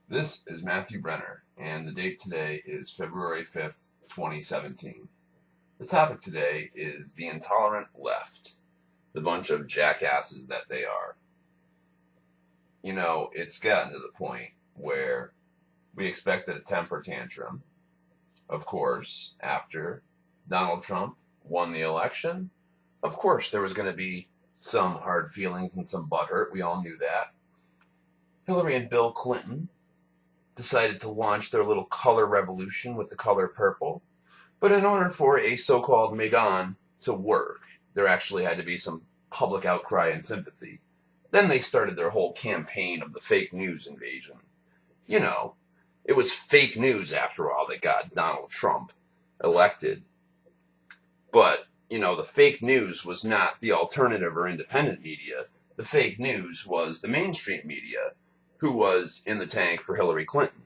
This is Matthew Brenner, and the date today is February 5th, 2017. The topic today is the Intolerant Left, the bunch of jackasses that they are. You know, it's gotten to the point where we expected a temper tantrum, of course, after Donald Trump won the election. Of course, there was going to be some hard feelings and some butthurt. We all knew that. Hillary and Bill Clinton decided to launch their little color revolution with the color purple. But in order for a so-called Megan to work, there actually had to be some public outcry and sympathy. Then they started their whole campaign of the fake news invasion. You know, it was fake news, after all, that got Donald Trump elected. But, you know, the fake news was not the alternative or independent media. The fake news was the mainstream media, who was in the tank for Hillary Clinton.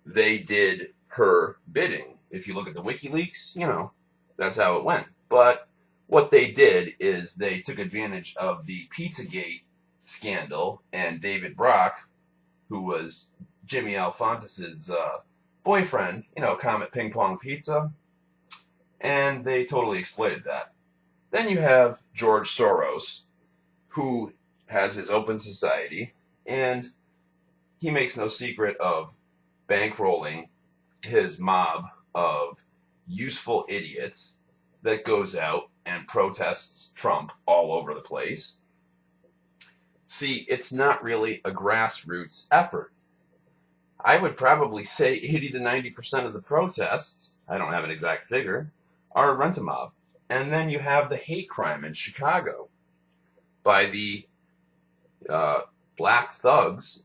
They did her bidding. If you look at the WikiLeaks, you know, that's how it went. But what they did is they took advantage of the Pizzagate scandal and David Brock, who was Jimmy Alphonsus's boyfriend, you know, Comet Ping Pong Pizza, and they totally exploited that. Then you have George Soros, who has his open society, and he makes no secret of bankrolling his mob of useful idiots that goes out and protests Trump all over the place. See, it's not really a grassroots effort. I would probably say 80 to 90% of the protests, I don't have an exact figure, are rent-a-mob. And then you have the hate crime in Chicago by the black thugs,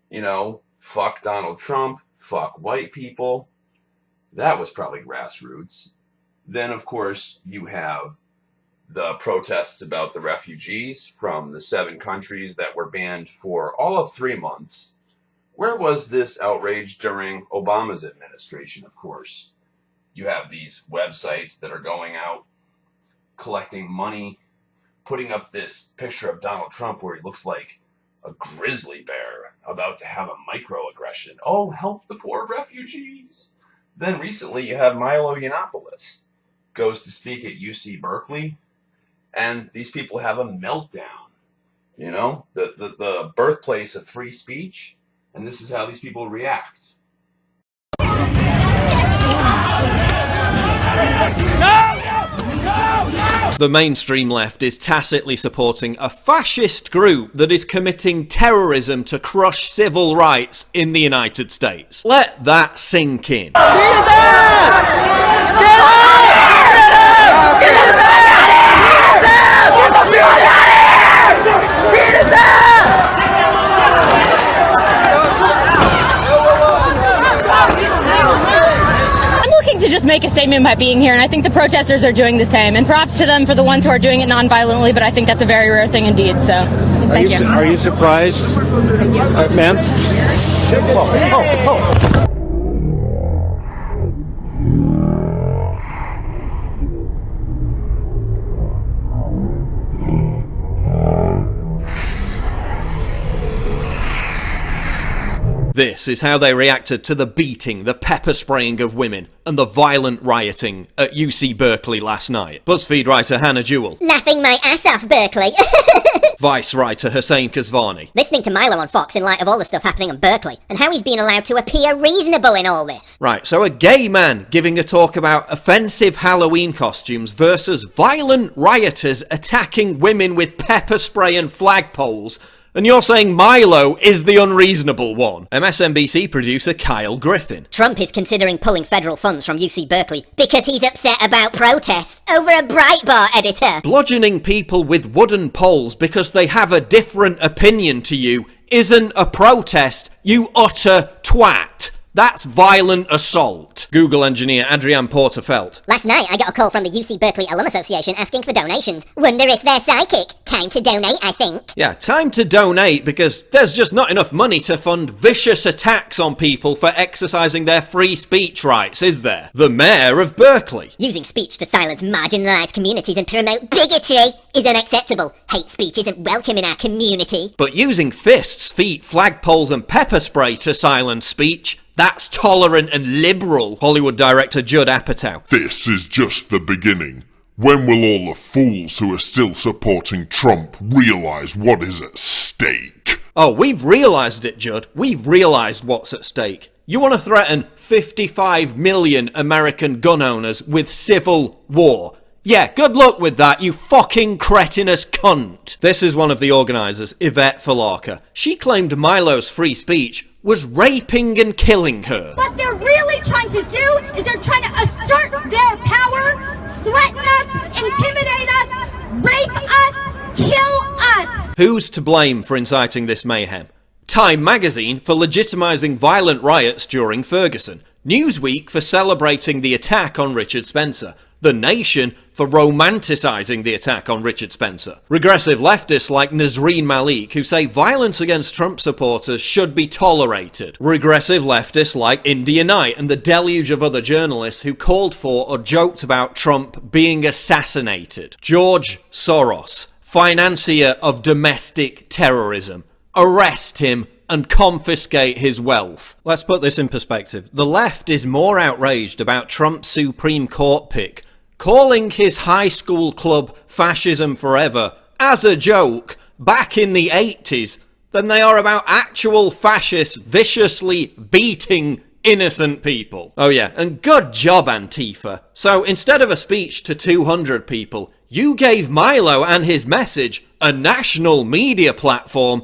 you know, fuck Donald Trump, fuck white people. That was probably grassroots. Then, of course, you have the protests about the refugees from the 7 countries that were banned for all of 3 months. Where was this outrage during Obama's administration, of course? You have these websites that are going out, collecting money, putting up this picture of Donald Trump where he looks like a grizzly bear about to have a microaggression. Oh, help the poor refugees. Then recently you have Milo Yiannopoulos goes to speak at UC Berkeley, and these people have a meltdown. You know, the birthplace of free speech, and this is how these people react. The mainstream left is tacitly supporting a fascist group that is committing terrorism to crush civil rights in the United States. Let that sink in. To just make a statement by being here, and I think the protesters are doing the same, and props to them for the ones who are doing it non-violently, but I think that's a very rare thing indeed, so thank you. Are you surprised, ma'am? This is how they reacted to the beating, the pepper spraying of women, and the violent rioting at UC Berkeley last night. BuzzFeed writer Hannah Jewell. Laughing my ass off, Berkeley. Vice writer Hussein Kasvani. Listening to Milo on Fox in light of all the stuff happening in Berkeley, and how he's being allowed to appear reasonable in all this. Right, so a gay man giving a talk about offensive Halloween costumes versus violent rioters attacking women with pepper spray and flagpoles. And you're saying Milo is the unreasonable one. MSNBC producer Kyle Griffin. Trump is considering pulling federal funds from UC Berkeley because he's upset about protests over a Breitbart editor. Bludgeoning people with wooden poles because they have a different opinion to you isn't a protest, you utter twat. That's violent assault. Google engineer Adrienne Porterfeld. Last night I got a call from the UC Berkeley Alum Association asking for donations. Wonder if they're psychic. Time to donate, I think. Yeah, time to donate because there's just not enough money to fund vicious attacks on people for exercising their free speech rights, is there? The mayor of Berkeley. Using speech to silence marginalised communities and promote bigotry is unacceptable. Hate speech isn't welcome in our community. But using fists, feet, flagpoles and pepper spray to silence speech, that's tolerant and liberal, Hollywood director Judd Apatow. This is just the beginning. When will all the fools who are still supporting Trump realise what is at stake? Oh, we've realised it, Judd. We've realised what's at stake. You want to threaten 55 million American gun owners with civil war. Yeah, good luck with that, you fucking cretinous cunt. This is one of the organisers, Yvette Falarka. She claimed Milo's free speech was raping and killing her. What they're really trying to do is they're trying to assert their power, threaten us, intimidate us, rape us, kill us. Who's to blame for inciting this mayhem? Time magazine for legitimising violent riots during Ferguson. Newsweek for celebrating the attack on Richard Spencer. The Nation for romanticising the attack on Richard Spencer. Regressive leftists like Nazreen Malik who say violence against Trump supporters should be tolerated. Regressive leftists like India Knight and the deluge of other journalists who called for or joked about Trump being assassinated. George Soros, financier of domestic terrorism. Arrest him and confiscate his wealth. Let's put this in perspective. The left is more outraged about Trump's Supreme Court pick, calling his high school club Fascism Forever as a joke back in the 80s, than they are about actual fascists viciously beating innocent people. Oh yeah, and good job, Antifa. So instead of a speech to 200 people, you gave Milo and his message a national media platform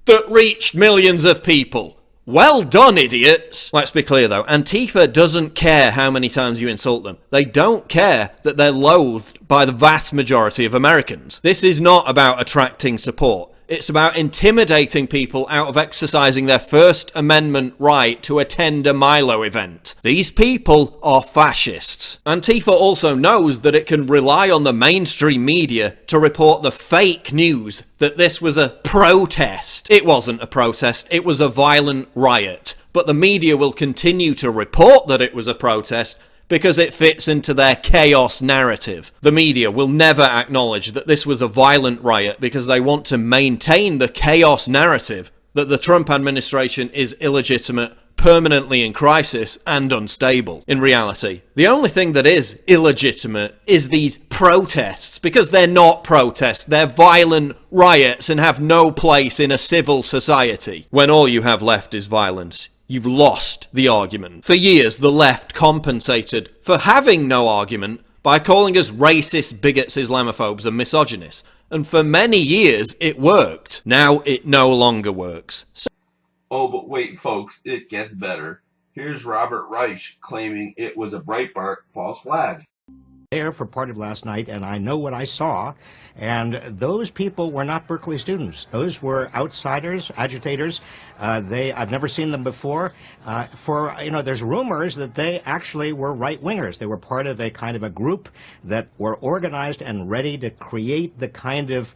that reached millions of people. Well done, idiots! Let's be clear though, Antifa doesn't care how many times you insult them. They don't care that they're loathed by the vast majority of Americans. This is not about attracting support. It's about intimidating people out of exercising their First Amendment right to attend a Milo event. These people are fascists. Antifa also knows that it can rely on the mainstream media to report the fake news that this was a protest. It wasn't a protest, it was a violent riot. But the media will continue to report that it was a protest because it fits into their chaos narrative. The media will never acknowledge that this was a violent riot because they want to maintain the chaos narrative that the Trump administration is illegitimate, permanently in crisis, and unstable. In reality, the only thing that is illegitimate is these protests, because they're not protests, they're violent riots and have no place in a civil society. When all you have left is violence, you've lost the argument. For years, the left compensated for having no argument by calling us racist, bigots, Islamophobes, and misogynists. And for many years, it worked. Now it no longer works. Oh, but wait, folks, it gets better. Here's Robert Reich claiming it was a Breitbart false flag. There for part of last night, and I know what I saw, and those people were not Berkeley students. Those were outsiders, agitators. I've never seen them before. There's rumors that they actually were right-wingers. They were part of a kind of a group that were organized and ready to create the kind of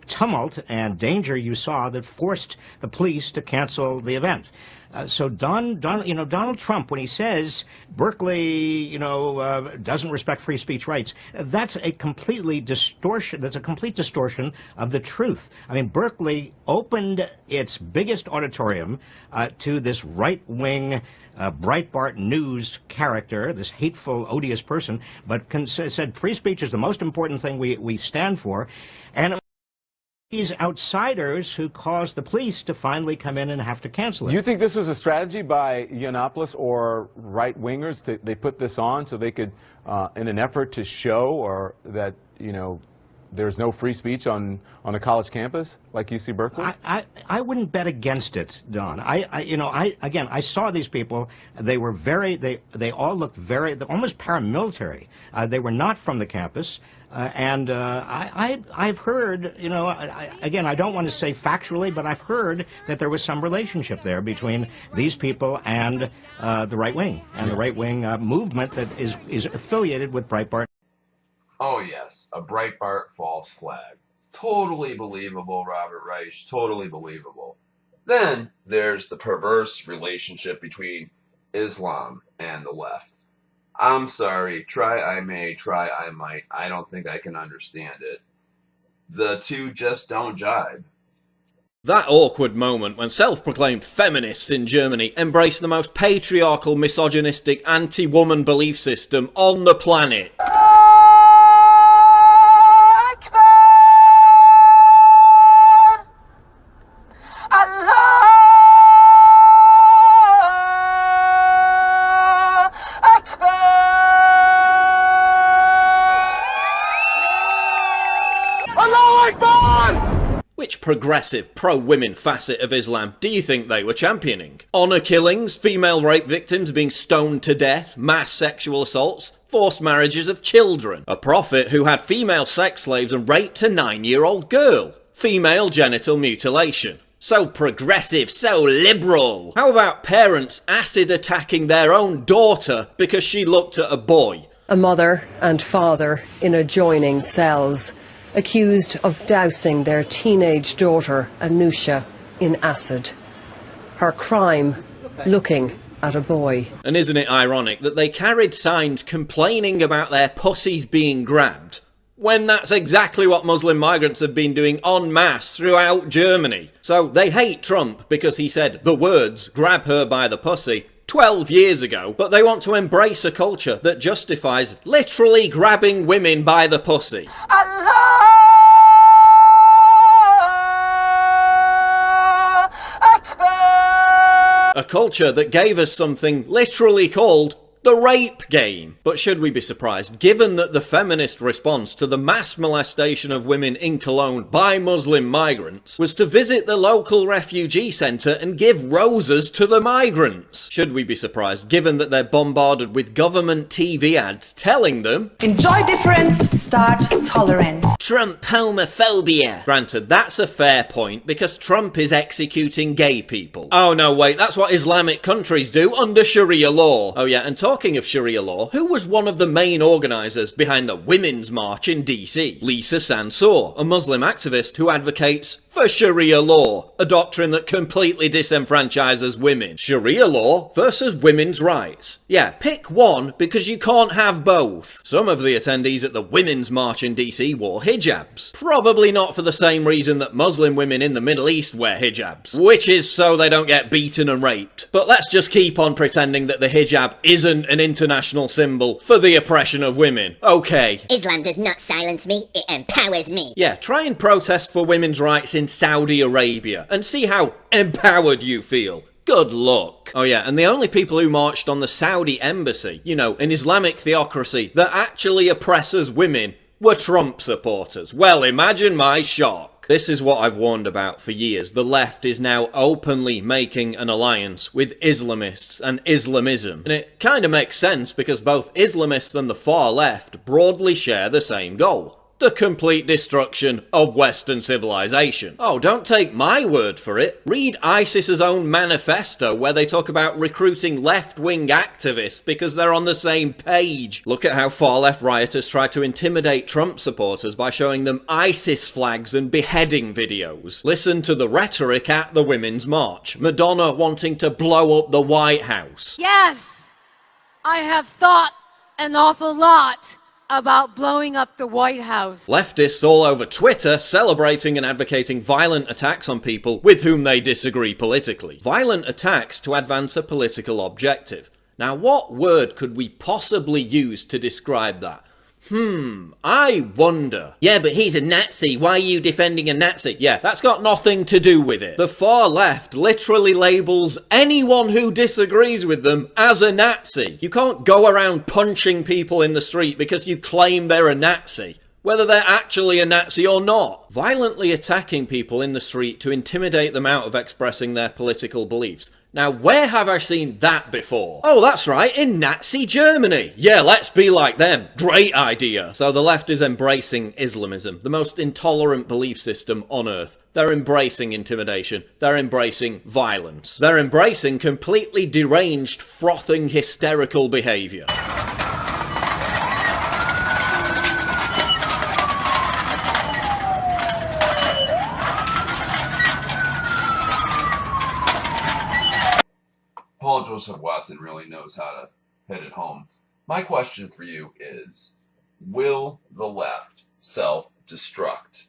tumult and danger you saw that forced the police to cancel the event. So Donald Trump, when he says Berkeley, doesn't respect free speech rights, that's a complete distortion of the truth. I mean, Berkeley opened its biggest auditorium to this right-wing Breitbart News character, this hateful, odious person, but said free speech is the most important thing we stand for. And these outsiders who caused the police to finally come in and have to cancel it. Do you think this was a strategy by Yiannopoulos or right-wingers? They put this on so they could, in an effort to show or that, there's no free speech on a college campus like UC Berkeley? I wouldn't bet against it, Don. I saw these people. They were they all looked almost paramilitary. They were not from the campus. I've heard, again, I don't want to say factually, but I've heard that there was some relationship there between these people and the right wing, and the right wing movement that is affiliated with Breitbart. Oh yes, a Breitbart false flag. Totally believable, Robert Reich, totally believable. Then there's the perverse relationship between Islam and the left. I'm sorry, try I may, try I might. I don't think I can understand it. The two just don't jibe. That awkward moment when self-proclaimed feminists in Germany embrace the most patriarchal, misogynistic, anti-woman belief system on the planet. Which progressive, pro-women facet of Islam do you think they were championing? Honour killings, female rape victims being stoned to death, mass sexual assaults, forced marriages of children, a prophet who had female sex slaves and raped a 9-year-old girl, female genital mutilation. So progressive, so liberal. How about parents acid attacking their own daughter because she looked at a boy? A mother and father in adjoining cells, accused of dousing their teenage daughter, Anusha, in acid. Her crime, looking at a boy. And isn't it ironic that they carried signs complaining about their pussies being grabbed, when that's exactly what Muslim migrants have been doing en masse throughout Germany? So they hate Trump because he said the words, grab her by the pussy, 12 years ago, but they want to embrace a culture that justifies literally grabbing women by the pussy. A culture that gave us something literally called the rape game. But should we be surprised, given that the feminist response to the mass molestation of women in Cologne by Muslim migrants was to visit the local refugee centre and give roses to the migrants? Should we be surprised, given that they're bombarded with government TV ads telling them, enjoy difference, start tolerance. Trump homophobia. Granted, that's a fair point because Trump is executing gay people. Oh no, wait, that's what Islamic countries do under Sharia law. Oh yeah, and talking of Sharia law, who was one of the main organisers behind the Women's March in DC? Lisa Sansour, a Muslim activist who advocates for Sharia law, a doctrine that completely disenfranchises women. Sharia law versus women's rights. Yeah, pick one because you can't have both. Some of the attendees at the Women's March in DC wore hijabs. Probably not for the same reason that Muslim women in the Middle East wear hijabs, which is so they don't get beaten and raped. But let's just keep on pretending that the hijab isn't an international symbol for the oppression of women. Okay. Islam does not silence me, it empowers me. Yeah, try and protest for women's rights in Saudi Arabia and see how empowered you feel. Good luck. Oh yeah, and the only people who marched on the Saudi embassy, you know, an Islamic theocracy that actually oppresses women, were Trump supporters. Well, imagine my shock. This is what I've warned about for years. The left is now openly making an alliance with Islamists and Islamism. And it kind of makes sense because both Islamists and the far left broadly share the same goal. The complete destruction of Western civilization. Oh, don't take my word for it. Read ISIS's own manifesto where they talk about recruiting left-wing activists because they're on the same page. Look at how far-left rioters try to intimidate Trump supporters by showing them ISIS flags and beheading videos. Listen to the rhetoric at the Women's March. Madonna wanting to blow up the White House. Yes, I have thought an awful lot about blowing up the White House. Leftists all over Twitter celebrating and advocating violent attacks on people with whom they disagree politically. Violent attacks to advance a political objective. Now, what word could we possibly use to describe that? I wonder. Yeah, but he's a Nazi. Why are you defending a Nazi? Yeah, that's got nothing to do with it. The far left literally labels anyone who disagrees with them as a Nazi. You can't go around punching people in the street because you claim they're a Nazi. whether they're actually a Nazi or not. Violently attacking people in the street to intimidate them out of expressing their political beliefs. Now, where have I seen that before? Oh, that's right, in Nazi Germany. Yeah, let's be like them. Great idea. So the left is embracing Islamism, the most intolerant belief system on earth. They're embracing intimidation. They're embracing violence. They're embracing completely deranged, frothing, hysterical behaviour. Paul Joseph Watson really knows how to hit it home. My question for you is, will the left self-destruct?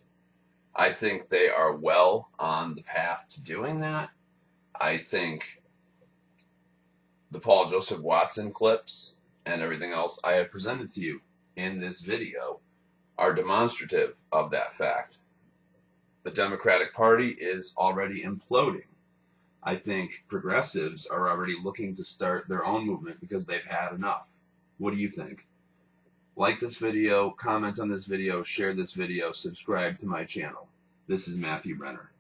I think they are well on the path to doing that. I think the Paul Joseph Watson clips and everything else I have presented to you in this video are demonstrative of that fact. The Democratic Party is already imploding. I think progressives are already looking to start their own movement because they've had enough. What do you think? Like this video, comment on this video, share this video, subscribe to my channel. This is Matthew Brenner.